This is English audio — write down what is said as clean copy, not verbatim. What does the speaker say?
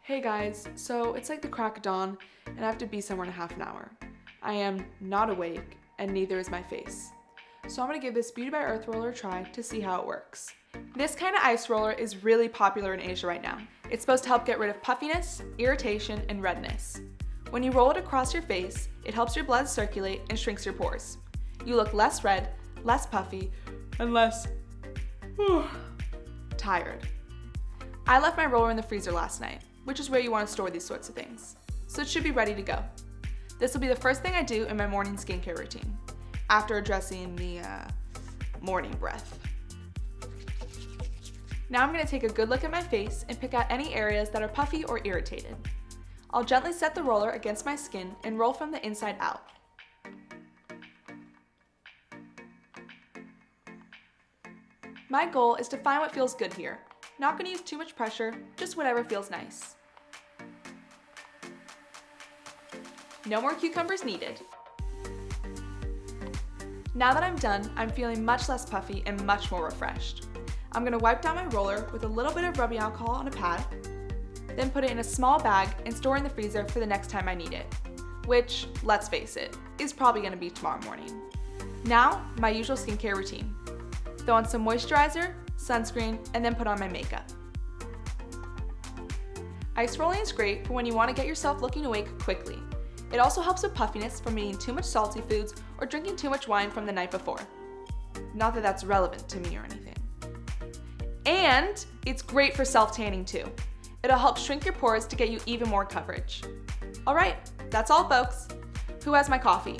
Hey guys, so it's like the crack of dawn and I have to be somewhere in a half an hour. I am not awake and neither is my face. So I'm gonna give this Beauty by Earth roller a try to see how it works. This kind of ice roller is really popular in Asia right now. It's supposed to help get rid of puffiness, irritation, and redness. When you roll it across your face, it helps your blood circulate and shrinks your pores. You look less red, less puffy, and less tired. I left my roller in the freezer last night, which is where you want to store these sorts of things. So it should be ready to go. This will be the first thing I do in my morning skincare routine, after addressing the morning breath. Now I'm going to take a good look at my face and pick out any areas that are puffy or irritated. I'll gently set the roller against my skin and roll from the inside out. My goal is to find what feels good here. Not going to use too much pressure, just whatever feels nice. No more cucumbers needed. Now that I'm done, I'm feeling much less puffy and much more refreshed. I'm going to wipe down my roller with a little bit of rubbing alcohol on a pad, then put it in a small bag and store in the freezer for the next time I need it, which, let's face it, is probably going to be tomorrow morning. Now, my usual skincare routine. Throw on some moisturizer, sunscreen, and then put on my makeup. Ice rolling is great for when you want to get yourself looking awake quickly. It also helps with puffiness from eating too much salty foods or drinking too much wine from the night before. Not that that's relevant to me or anything. And it's great for self-tanning too. It'll help shrink your pores to get you even more coverage. All right, that's all folks. Who has my coffee?